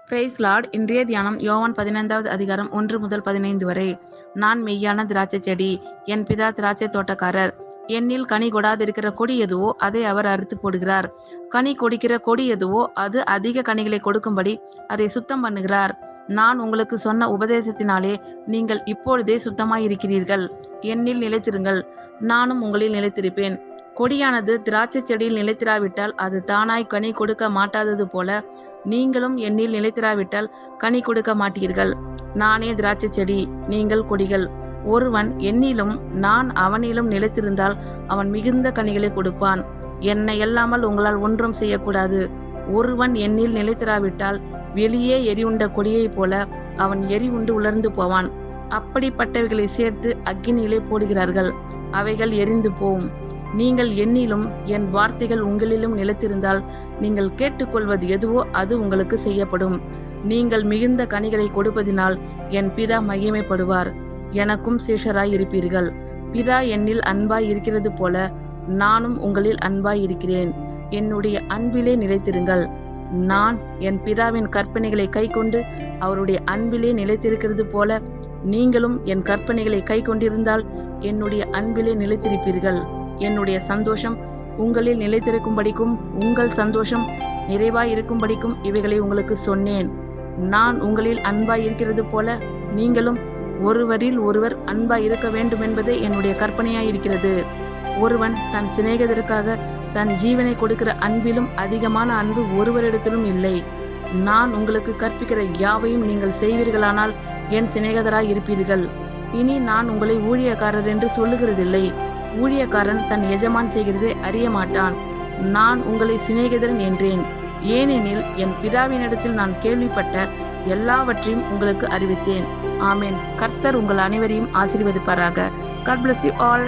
Price Lord. இன்றைய தியானம் யோவான் 15வது அதிகாரம் 1 முதல் 15 வரை. நான் மெய்யான திராட்சை செடி, என் பிதா திராட்சை தோட்டக்காரர். என்னில் கனி கொடாதிருக்கிற கொடி எதுவோ அதை அவர் அறுத்து போடுகிறார். கனி கொடுக்கிற கொடி எதுவோ அது அதிக கனிகளை கொடுக்கும்படி அதை சுத்தம் பண்ணுகிறார். நான் உங்களுக்கு சொன்ன உபதேசத்தினாலே நீங்கள் இப்பொழுதே சுத்தமாயிருக்கிறீர்கள். என்னில் நிலைத்திருங்கள், நானும் உங்களில் நிலைத்திருப்பேன். கொடியானது திராட்சை செடியில் நிலைத்திராவிட்டால் அது தானாய் கனி கொடுக்க மாட்டாதது போல நீங்களும் என்னில் நிலைத்திராவிட்டால் கனி கொடுக்க மாட்டீர்கள். நானே திராட்சை செடி, நீங்கள் கொடிகள். ஒருவன் என்னிலும் நான் அவனிலும் நிலைத்திருந்தால் அவன் மிகுந்த கனிகளை கொடுப்பான். என்னை அல்லாமல் உங்களால் ஒன்றும் செய்யக்கூடாது. ஒருவன் என்னில் நிலைத்திராவிட்டால் வெளியே எரிவுண்ட கொடியைப் போல அவன் எரிவுண்டு உலர்ந்து போவான். அப்படிப்பட்டவைகளை சேர்த்து அக்கினியிலே போடுகிறார்கள், அவைகள் எரிந்து போம். நீங்கள் என்னிலும் என் வார்த்தைகள் உங்களிலும் நிலைத்திருந்தால் நீங்கள் கேட்டுக்கொள்வது எதுவோ அது உங்களுக்கு செய்யப்படும். நீங்கள் மிகுந்த கனிகளை கொடுப்பதினால் என் பிதா மகிமைப்படுவார். எனக்கும் சீஷராய் இருப்பீர்கள். பிதா என்னில் அன்பாய் இருக்கிறது போல நானும் உங்களில் அன்பாய் இருக்கிறேன். என்னுடைய அன்பிலே நிலைத்திருங்கள். நான் என் பிதாவின் கற்பனைகளை கைக்கொண்டு அவருடைய அன்பிலே நிலைத்திருக்கிறது போல நீங்களும் என் கற்பனைகளை கைக்கொண்டிருந்தால் என்னுடைய அன்பிலே நிலைத்திருப்பீர்கள். என்னுடைய சந்தோஷம் உங்களில் நிலைத்திருக்கும்படிக்கும் உங்கள் சந்தோஷம் நிறைவாய் இருக்கும்படிக்கும் இவைகளை உங்களுக்கு சொன்னேன். நான் உங்களில் அன்பாய் இருக்கிறது போல நீங்களும் ஒருவரில் ஒருவர் அன்பாய் இருக்க வேண்டும் என்பதே என்னுடைய கற்பனையாய் இருக்கிறது. ஒருவன் தன் சிநேகிதருக்காக தன் ஜீவனை கொடுக்கிற அன்பிலும் அதிகமான அன்பு ஒருவரிடத்திலும் இல்லை. நான் உங்களுக்கு கற்பிக்கிற யாவையும் நீங்கள் செய்வீர்களானால் என் சிநேகிதராய் இருப்பீர்கள். இனி நான் உங்களை ஊழியக்காரர் என்று சொல்லுகிறதில்லை. ஊழியக்காரன் தன் எஜமான் செய்கிறதை அறிய மாட்டான். நான் உங்களை சிநேகிதரன் என்றேன். ஏனெனில் என் பிதாவினிடத்தில் நான் கேள்விப்பட்ட எல்லாவற்றையும் உங்களுக்கு அறிவித்தேன். ஆமென். கர்த்தர் உங்கள் அனைவரையும் ஆசீர்வதிப்பாராக. God bless you all.